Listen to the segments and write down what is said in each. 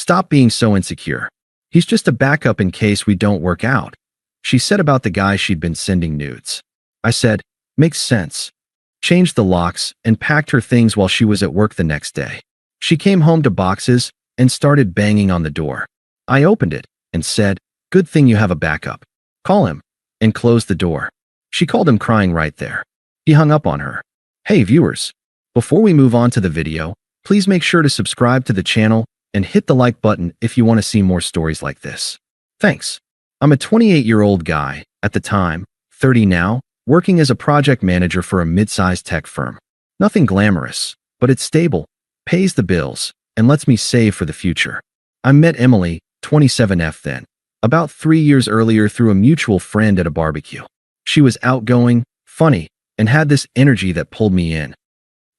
Stop being so insecure. He's just a backup in case we don't work out. She said about the guy she'd been sending nudes. I said, makes sense. Changed the locks and packed her things while she was at work the next day. She came home to boxes and started banging on the door. I opened it and said, good thing you have a backup. Call him, and closed the door. She called him crying right there. He hung up on her. Hey viewers, before we move on to the video, please make sure to subscribe to the channel and hit the like button if you want to see more stories like this. Thanks. I'm a 28-year-old guy, at the time, 30 now, working as a project manager for a mid-sized tech firm. Nothing glamorous, but it's stable, pays the bills, and lets me save for the future. I met Emily, 27F then, about 3 years earlier through a mutual friend at a barbecue. She was outgoing, funny, and had this energy that pulled me in.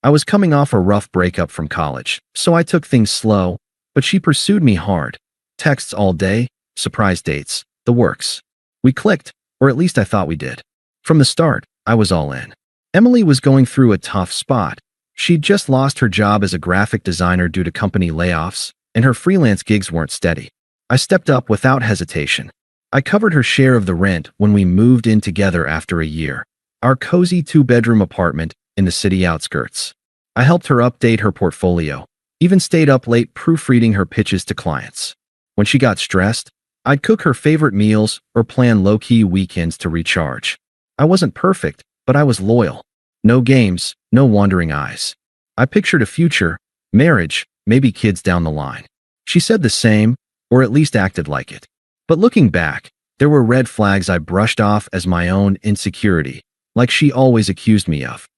I was coming off a rough breakup from college, so I took things slow, but she pursued me hard. Texts all day, surprise dates, the works. We clicked, or at least I thought we did. From the start, I was all in. Emily was going through a tough spot. She'd just lost her job as a graphic designer due to company layoffs, and her freelance gigs weren't steady. I stepped up without hesitation. I covered her share of the rent when we moved in together after a year. Our cozy 2-bedroom apartment in the city outskirts. I helped her update her portfolio, even stayed up late proofreading her pitches to clients. When she got stressed, I'd cook her favorite meals or plan low-key weekends to recharge. I wasn't perfect, but I was loyal. No games, no wandering eyes. I pictured a future, marriage, maybe kids down the line. She said the same, or at least acted like it. But looking back, there were red flags I brushed off as my own insecurity, like she always accused me of.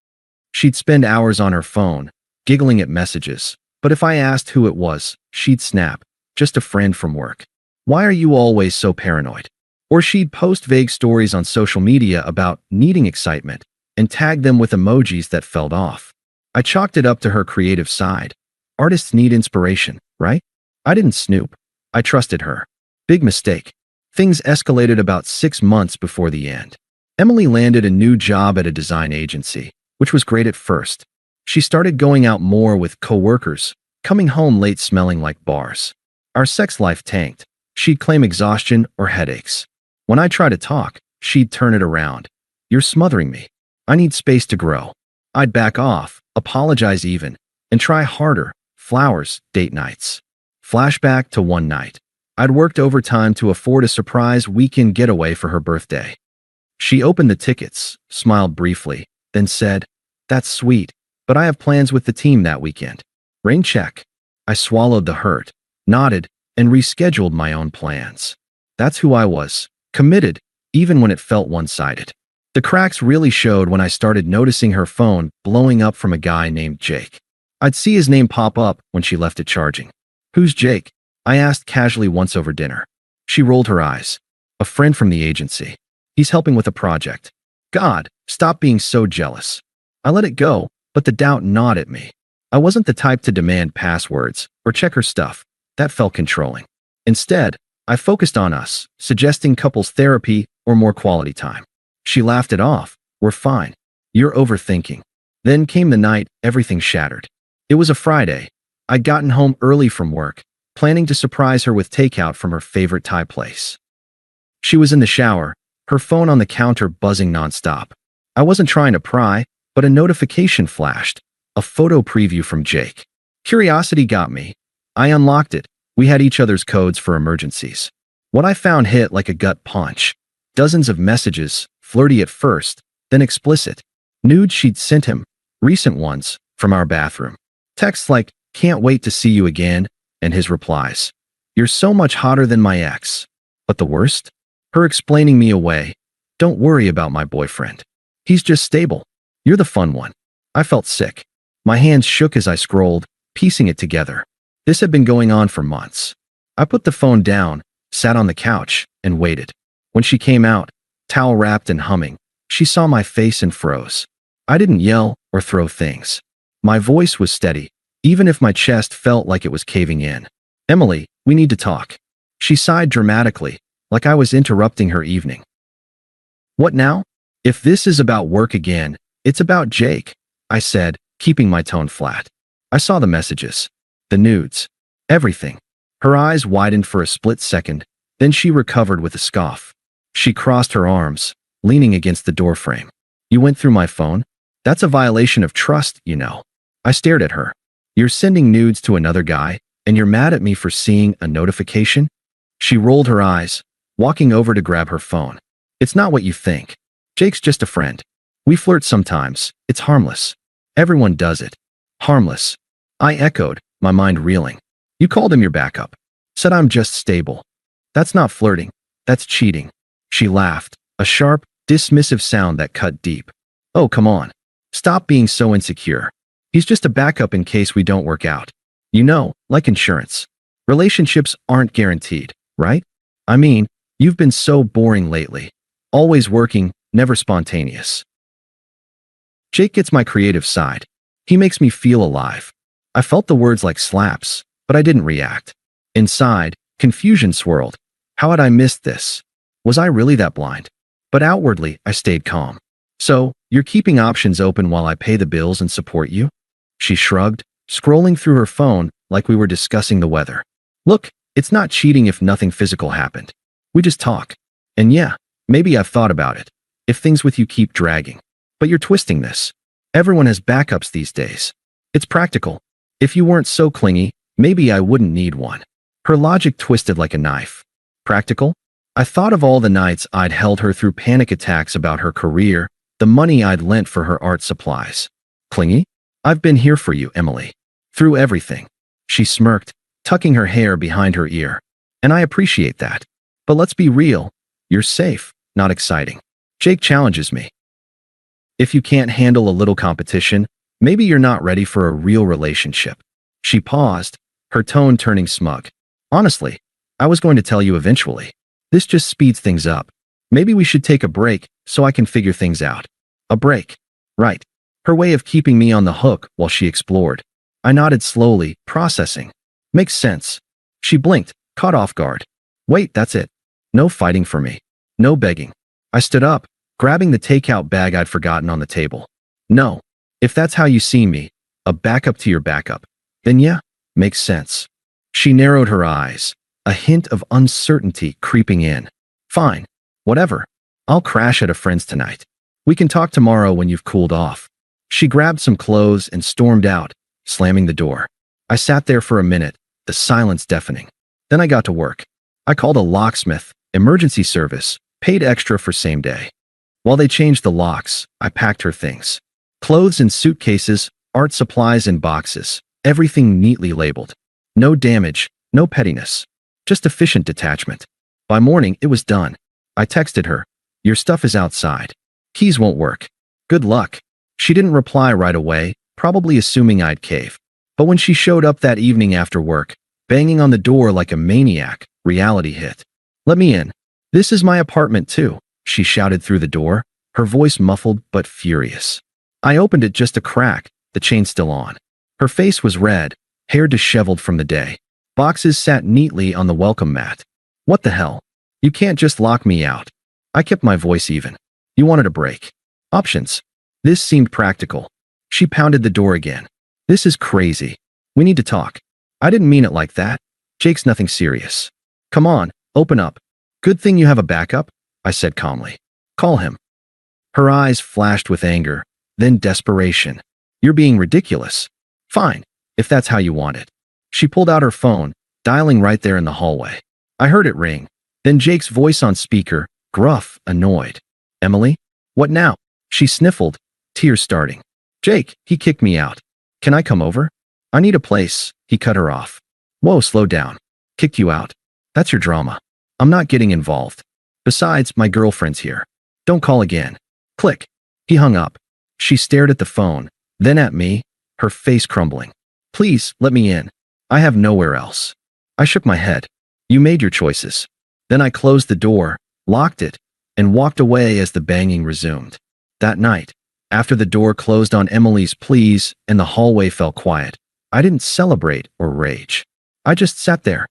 She'd spend hours on her phone, giggling at messages, but if I asked who it was, she'd snap, just a friend from work. Why are you always so paranoid? Or she'd post vague stories on social media about needing excitement and tag them with emojis that felt off. I chalked it up to her creative side. Artists need inspiration, right? I didn't snoop. I trusted her. Big mistake. Things escalated about 6 months before the end. Emily landed a new job at a design agency, which was great at first. She started going out more with coworkers, coming home late smelling like bars. Our sex life tanked. She'd claim exhaustion or headaches. When I tried to talk, she'd turn it around. You're smothering me. I need space to grow. I'd back off, apologize even, and try harder. Flowers, date nights. Flashback to one night. I'd worked overtime to afford a surprise weekend getaway for her birthday. She opened the tickets, smiled briefly, then said, "That's sweet, but I have plans with the team that weekend." Rain check. I swallowed the hurt, nodded, and rescheduled my own plans. That's who I was, committed, even when it felt one-sided. The cracks really showed when I started noticing her phone blowing up from a guy named Jake. I'd see his name pop up when she left it charging. "Who's Jake?" I asked casually once over dinner. She rolled her eyes. "A friend from the agency. He's helping with a project." God, stop being so jealous. I let it go, but the doubt gnawed at me. I wasn't the type to demand passwords or check her stuff. That felt controlling. Instead, I focused on us, suggesting couples therapy or more quality time. She laughed it off. "We're fine. You're overthinking." Then came the night everything shattered. It was a Friday. I'd gotten home early from work, planning to surprise her with takeout from her favorite Thai place. She was in the shower, her phone on the counter buzzing nonstop. I wasn't trying to pry, but a notification flashed, a photo preview from Jake. Curiosity got me. I unlocked it. We had each other's codes for emergencies. What I found hit like a gut punch. Dozens of messages, flirty at first, then explicit. Nudes she'd sent him, recent ones, from our bathroom. Texts like, "Can't wait to see you again," and his replies, "You're so much hotter than my ex." But the worst? Her explaining me away. "Don't worry about my boyfriend. He's just stable. You're the fun one." I felt sick. My hands shook as I scrolled, piecing it together. This had been going on for months. I put the phone down, sat on the couch, and waited. When she came out, towel wrapped and humming, she saw my face and froze. I didn't yell or throw things. My voice was steady, even if my chest felt like it was caving in. "Emily, we need to talk." She sighed dramatically, like I was interrupting her evening. "What now?" "If this is about work again, it's about Jake," I said, keeping my tone flat. I saw the messages, the nudes, everything. Her eyes widened for a split second, then she recovered with a scoff. She crossed her arms, leaning against the doorframe. You went through my phone? That's a violation of trust, you know. I stared at her. You're sending nudes to another guy, and you're mad at me for seeing a notification? She rolled her eyes, walking over to grab her phone. It's not what you think. Jake's just a friend. We flirt sometimes. It's harmless. Everyone does it. Harmless. I echoed, my mind reeling. You called him your backup. Said I'm just stable. That's not flirting. That's cheating. She laughed, a sharp, dismissive sound that cut deep. Oh, come on. Stop being so insecure. He's just a backup in case we don't work out. You know, like insurance. Relationships aren't guaranteed, right? I mean, you've been so boring lately. Always working, never spontaneous. Jake gets my creative side. He makes me feel alive. I felt the words like slaps, but I didn't react. Inside, confusion swirled. How had I missed this? Was I really that blind? But outwardly, I stayed calm. So, you're keeping options open while I pay the bills and support you? She shrugged, scrolling through her phone like we were discussing the weather. Look, it's not cheating if nothing physical happened. We just talk. And yeah, maybe I've thought about it. If things with you keep dragging. But you're twisting this. Everyone has backups these days. It's practical. If you weren't so clingy, maybe I wouldn't need one. Her logic twisted like a knife. Practical? I thought of all the nights I'd held her through panic attacks about her career, the money I'd lent for her art supplies. Clingy? I've been here for you, Emily. Through everything. She smirked, tucking her hair behind her ear. And I appreciate that. But let's be real. You're safe, not exciting. Jake challenges me. If you can't handle a little competition, maybe you're not ready for a real relationship. She paused, her tone turning smug. Honestly, I was going to tell you eventually. This just speeds things up. Maybe we should take a break so I can figure things out. A break. Right. Her way of keeping me on the hook while she explored. I nodded slowly, processing. Makes sense. She blinked, caught off guard. Wait, that's it. No fighting for me. No begging. I stood up, grabbing the takeout bag I'd forgotten on the table. No. If that's how you see me, a backup to your backup, then yeah, makes sense. She narrowed her eyes, a hint of uncertainty creeping in. Fine. Whatever. I'll crash at a friend's tonight. We can talk tomorrow when you've cooled off. She grabbed some clothes and stormed out, slamming the door. I sat there for a minute, the silence deafening. Then I got to work. I called a locksmith, emergency service, paid extra for same day. While they changed the locks, I packed her things. Clothes in suitcases, art supplies in boxes, everything neatly labeled. No damage, no pettiness. Just efficient detachment. By morning, it was done. I texted her. Your stuff is outside. Keys won't work. Good luck. She didn't reply right away, probably assuming I'd cave. But when she showed up that evening after work, banging on the door like a maniac, reality hit. Let me in. This is my apartment too, she shouted through the door, her voice muffled but furious. I opened it just a crack, the chain still on. Her face was red, hair disheveled from the day. Boxes sat neatly on the welcome mat. What the hell? You can't just lock me out. I kept my voice even. You wanted a break. Options. This seemed practical. She pounded the door again. This is crazy. We need to talk. I didn't mean it like that. Jake's nothing serious. Come on, open up. Good thing you have a backup, I said calmly. Call him. Her eyes flashed with anger, then desperation. You're being ridiculous. Fine, if that's how you want it. She pulled out her phone, dialing right there in the hallway. I heard it ring. Then Jake's voice on speaker, gruff, annoyed. Emily? What now? She sniffled, tears starting. Jake, he kicked me out. Can I come over? I need a place, he cut her off. Whoa, slow down. Kicked you out. That's your drama. I'm not getting involved. Besides, my girlfriend's here. Don't call again. Click. He hung up. She stared at the phone, then at me, her face crumbling. Please, let me in. I have nowhere else. I shook my head. You made your choices. Then I closed the door, locked it, and walked away as the banging resumed. That night, after the door closed on Emily's pleas and the hallway fell quiet, I didn't celebrate or rage. I just sat there.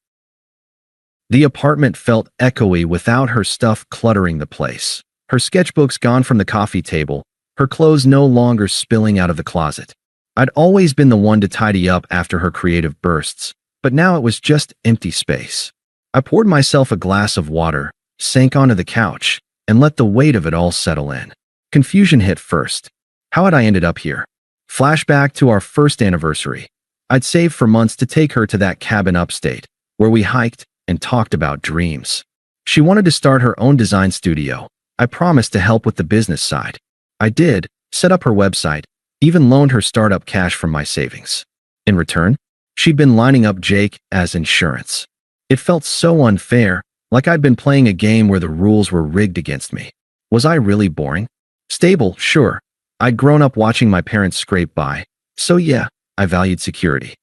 The apartment felt echoey without her stuff cluttering the place. Her sketchbooks gone from the coffee table, her clothes no longer spilling out of the closet. I'd always been the one to tidy up after her creative bursts, But now it was just empty space. I poured myself a glass of water, sank onto the couch, and let the weight of it all settle in. Confusion hit first. How had I ended up here? Flashback to our first anniversary. I'd saved for months to take her to that cabin upstate, where we hiked and talked about dreams. She wanted to start her own design studio. I promised to help with the business side. I did, set up her website, even loaned her startup cash from my savings. In return, she'd been lining up Jake as insurance. It felt so unfair, like I'd been playing a game where the rules were rigged against me. Was I really boring? Stable, sure. I'd grown up watching my parents scrape by, so yeah, I valued security.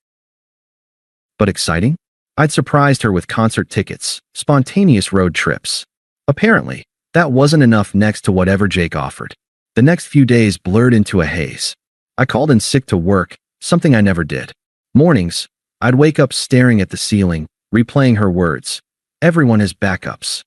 But exciting? I'd surprised her with concert tickets, spontaneous road trips. Apparently, that wasn't enough next to whatever Jake offered. The next few days blurred into a haze. I called in sick to work, something I never did. Mornings, I'd wake up staring at the ceiling, replaying her words. Everyone has backups.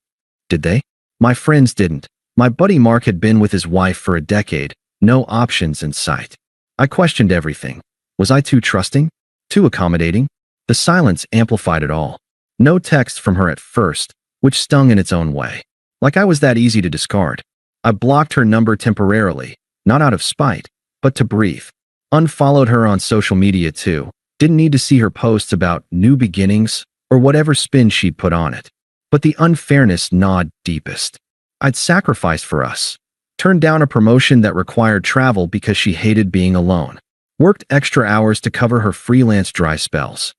Did they? My friends didn't. My buddy Mark had been with his wife for a decade, no options in sight. I questioned everything. Was I too trusting? Too accommodating? The silence amplified it all. No text from her at first, which stung in its own way. Like I was that easy to discard. I blocked her number temporarily, not out of spite, but to breathe. Unfollowed her on social media too. Didn't need to see her posts about new beginnings or whatever spin she'd put on it. But the unfairness gnawed deepest. I'd sacrificed for us. Turned down a promotion that required travel because she hated being alone. Worked extra hours to cover her freelance dry spells.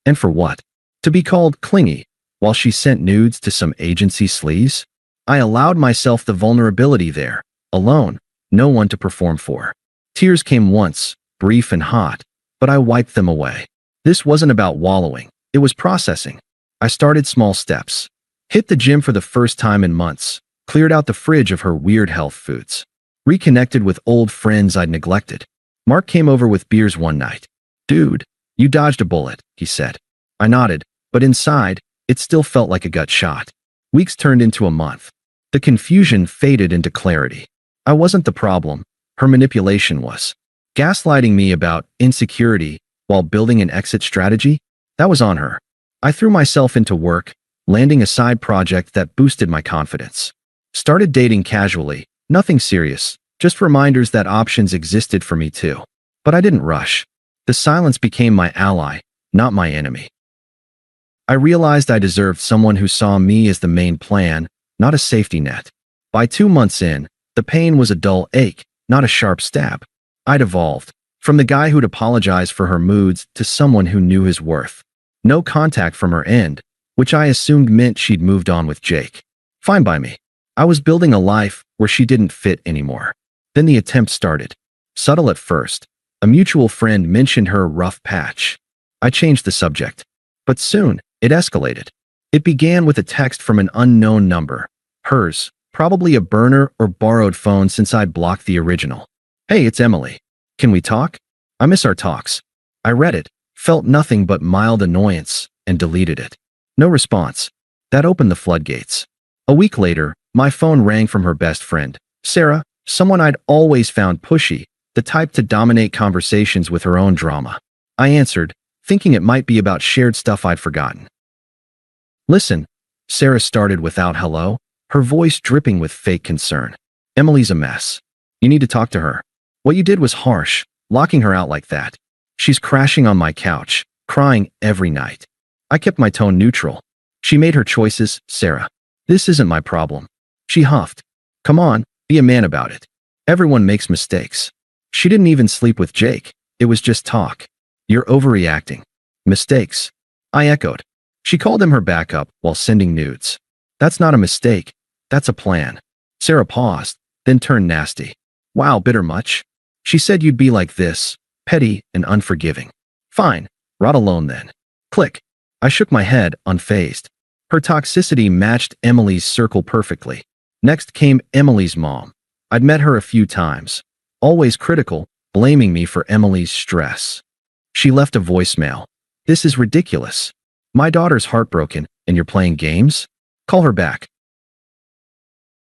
And for what? To be called clingy while she sent nudes to some agency sleaze? I allowed myself the vulnerability there, alone, no one to perform for. Tears came once, brief and hot, but I wiped them away. This wasn't about wallowing, it was processing. I started small steps. Hit the gym for the first time in months, cleared out the fridge of her weird health foods. Reconnected with old friends I'd neglected. Mark came over with beers one night. "Dude, you dodged a bullet," he said. I nodded, but inside, it still felt like a gut shot. Weeks turned into a month. The confusion faded into clarity. I wasn't the problem. Her manipulation was. Gaslighting me about insecurity while building an exit strategy? That was on her. I threw myself into work, landing a side project that boosted my confidence. Started dating casually, nothing serious, just reminders that options existed for me too. But I didn't rush. The silence became my ally, not my enemy. I realized I deserved someone who saw me as the main plan, not a safety net. By 2 months in, the pain was a dull ache, not a sharp stab. I'd evolved, from the guy who'd apologize for her moods to someone who knew his worth. No contact from her end, which I assumed meant she'd moved on with Jake. Fine by me. I was building a life where she didn't fit anymore. Then the attempt started. Subtle at first. A mutual friend mentioned her rough patch. I changed the subject. But soon, it escalated. It began with a text from an unknown number. Hers, probably a burner or borrowed phone since I'd blocked the original. "Hey, it's Emily. Can we talk? I miss our talks." I read it, felt nothing but mild annoyance, and deleted it. No response. That opened the floodgates. A week later, my phone rang from her best friend, Sarah, someone I'd always found pushy, the type to dominate conversations with her own drama. I answered, thinking it might be about shared stuff I'd forgotten. "Listen," Sarah started without hello, her voice dripping with fake concern. "Emily's a mess. You need to talk to her. What you did was harsh, locking her out like that. She's crashing on my couch, crying every night." I kept my tone neutral. "She made her choices, Sarah. This isn't my problem." She huffed. "Come on, be a man about it. Everyone makes mistakes. She didn't even sleep with Jake. It was just talk. You're overreacting." "Mistakes?" I echoed. She called him her backup while sending nudes. "That's not a mistake. That's a plan." Sarah paused, then turned nasty. "Wow, bitter much? She said you'd be like this, petty and unforgiving." "Fine, rot alone then." Click. I shook my head, unfazed. Her toxicity matched Emily's circle perfectly. Next came Emily's mom. I'd met her a few times. Always critical, blaming me for Emily's stress. She left a voicemail. "This is ridiculous. My daughter's heartbroken, and you're playing games? Call her back."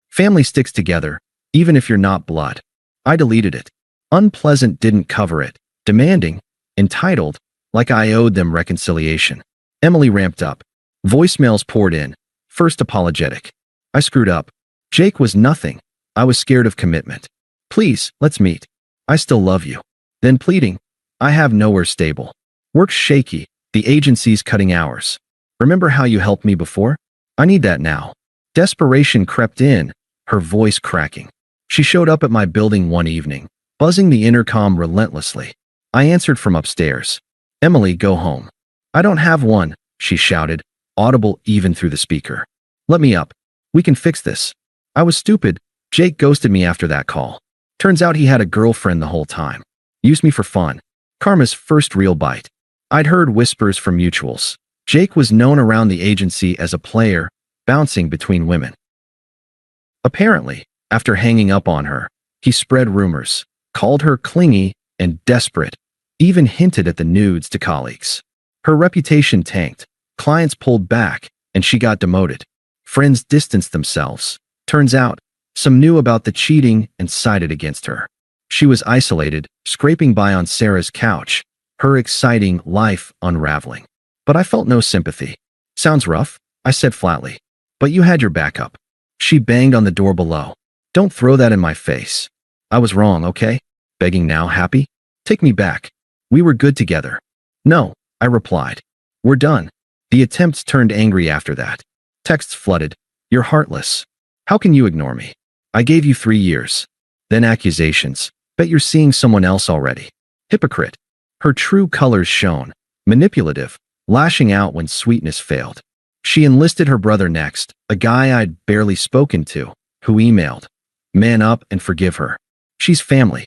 Family sticks together, even if you're not blood. I deleted it. Unpleasant didn't cover it. Demanding, entitled, like I owed them reconciliation. Emily ramped up. Voicemails poured in. First apologetic. I screwed up. Jake was nothing. I was scared of commitment. Please, let's meet. I still love you. Then pleading. I have nowhere stable. Work's shaky. The agency's cutting hours. Remember how you helped me before? I need that now. Desperation crept in, her voice cracking. She showed up at my building one evening, buzzing the intercom relentlessly. I answered from upstairs. Emily, go home. I don't have one, she shouted, audible even through the speaker. Let me up. We can fix this. I was stupid. Jake ghosted me after that call. Turns out he had a girlfriend the whole time. Used me for fun. Karma's first real bite. I'd heard whispers from mutuals. Jake was known around the agency as a player, bouncing between women. Apparently, after hanging up on her, he spread rumors, called her clingy and desperate, even hinted at the nudes to colleagues. Her reputation tanked, clients pulled back, and she got demoted. Friends distanced themselves. Turns out, some knew about the cheating and sided against her. She was isolated, scraping by on Sarah's couch, her exciting life unraveling. But I felt no sympathy. Sounds rough, I said flatly. But you had your backup. She banged on the door below. Don't throw that in my face. I was wrong, okay? Begging now, happy? Take me back. We were good together. No, I replied. We're done. The attempts turned angry after that. Texts flooded. You're heartless. How can you ignore me? I gave you 3 years. Then accusations. Bet you're seeing someone else already. Hypocrite. Her true colors shone. Manipulative. Lashing out when sweetness failed. She enlisted her brother next, a guy I'd barely spoken to, who emailed. Man up and forgive her. She's family.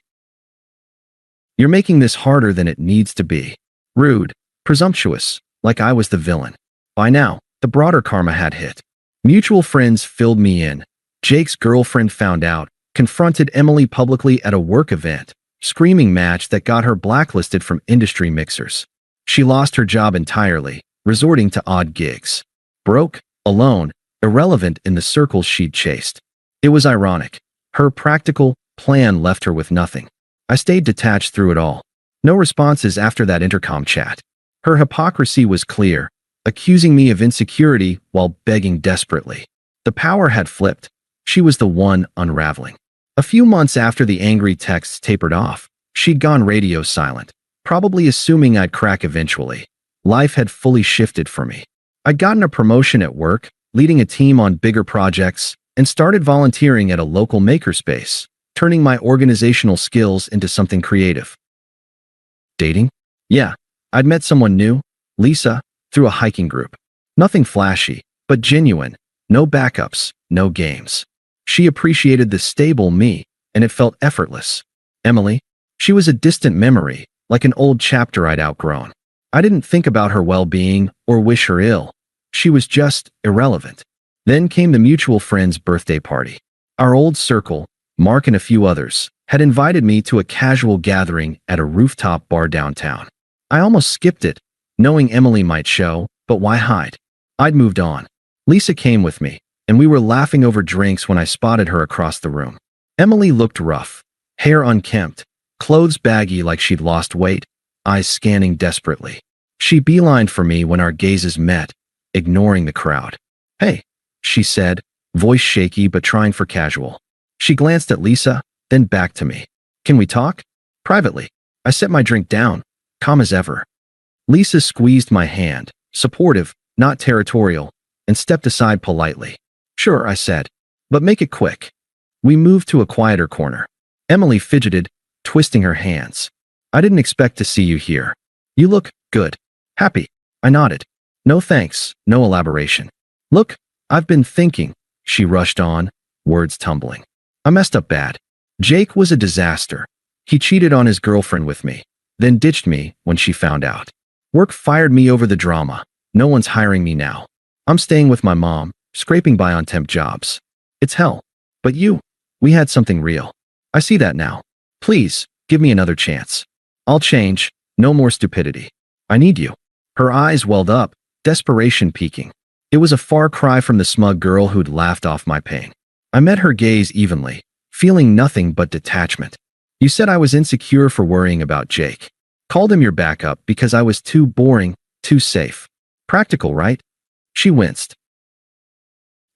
You're making this harder than it needs to be. Rude. Presumptuous. Like I was the villain. By now, the broader karma had hit. Mutual friends filled me in. Jake's girlfriend found out, confronted Emily publicly at a work event, screaming match that got her blacklisted from industry mixers. She lost her job entirely, resorting to odd gigs. Broke, alone, irrelevant in the circles she'd chased. It was ironic. Her practical plan left her with nothing. I stayed detached through it all. No responses after that intercom chat. Her hypocrisy was clear, accusing me of insecurity while begging desperately. The power had flipped. She was the one unraveling. A few months after the angry texts tapered off, she'd gone radio silent, probably assuming I'd crack eventually. Life had fully shifted for me. I'd gotten a promotion at work, leading a team on bigger projects, and started volunteering at a local makerspace, turning my organizational skills into something creative. Dating? Yeah, I'd met someone new, Lisa, through a hiking group. Nothing flashy, but genuine. No backups, no games. She appreciated the stable me, and it felt effortless. Emily? She was a distant memory, like an old chapter I'd outgrown. I didn't think about her well-being or wish her ill. She was just irrelevant. Then came the mutual friend's birthday party. Our old circle, Mark and a few others, had invited me to a casual gathering at a rooftop bar downtown. I almost skipped it, knowing Emily might show, but why hide? I'd moved on. Lisa came with me, and we were laughing over drinks when I spotted her across the room. Emily looked rough, hair unkempt, clothes baggy like she'd lost weight, eyes scanning desperately. She beelined for me when our gazes met, ignoring the crowd. Hey, she said, voice shaky but trying for casual. She glanced at Lisa, then back to me. Can we talk? Privately. I set my drink down, calm as ever. Lisa squeezed my hand, supportive, not territorial, and stepped aside politely. Sure, I said, but make it quick. We moved to a quieter corner. Emily fidgeted, twisting her hands. I didn't expect to see you here. You look good. Happy. I nodded. No thanks, no elaboration. Look, I've been thinking, she rushed on, words tumbling. I messed up bad. Jake was a disaster. He cheated on his girlfriend with me, then ditched me when she found out. Work fired me over the drama. No one's hiring me now. I'm staying with my mom, scraping by on temp jobs. It's hell. But we had something real. I see that now. Please, give me another chance. I'll change. No more stupidity. I need you. Her eyes welled up, desperation peaking. It was a far cry from the smug girl who'd laughed off my pain. I met her gaze evenly, feeling nothing but detachment. You said I was insecure for worrying about Jake. Called him your backup because I was too boring, too safe. Practical, right? She winced.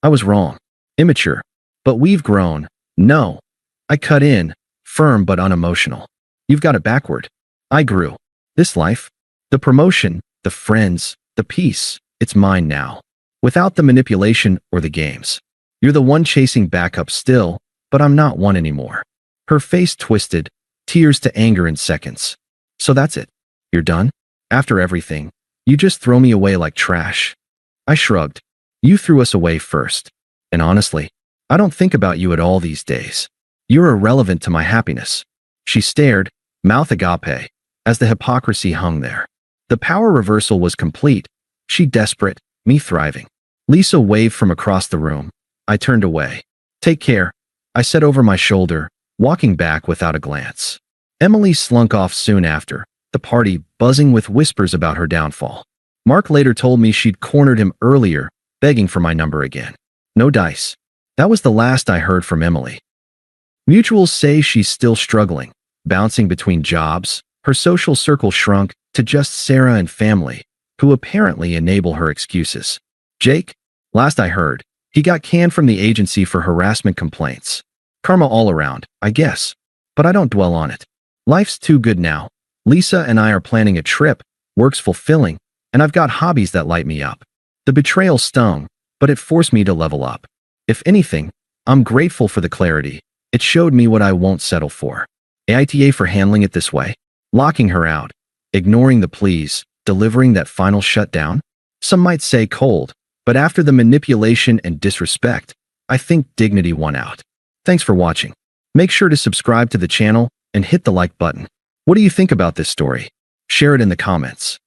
I was wrong. Immature. But we've grown. No. I cut in, firm but unemotional. You've got it backward. I grew. This life, the promotion, the friends, the peace, it's mine now. Without the manipulation or the games. You're the one chasing backup still, but I'm not one anymore. Her face twisted, tears to anger in seconds. So that's it. You're done? After everything, you just throw me away like trash. I shrugged. You threw us away first. And honestly, I don't think about you at all these days. You're irrelevant to my happiness. She stared, mouth agape, as the hypocrisy hung there. The power reversal was complete. She desperate, me thriving. Lisa waved from across the room. I turned away. Take care, I said over my shoulder, walking back without a glance. Emily slunk off soon after, the party buzzing with whispers about her downfall. Mark later told me she'd cornered him earlier, begging for my number again. No dice. That was the last I heard from Emily. Mutuals say she's still struggling, bouncing between jobs. Her social circle shrunk to just Sarah and family, who apparently enable her excuses. Jake? Last I heard, he got canned from the agency for harassment complaints. Karma all around, I guess. But I don't dwell on it. Life's too good now. Lisa and I are planning a trip, work's fulfilling, and I've got hobbies that light me up. The betrayal stung, but it forced me to level up. If anything, I'm grateful for the clarity. It showed me what I won't settle for. AITA for handling it this way. Locking her out. Ignoring the pleas. Delivering that final shutdown. Some might say cold, but after the manipulation and disrespect, I think dignity won out. Thanks for watching. Make sure to subscribe to the channel and hit the like button. What do you think about this story? Share it in the comments.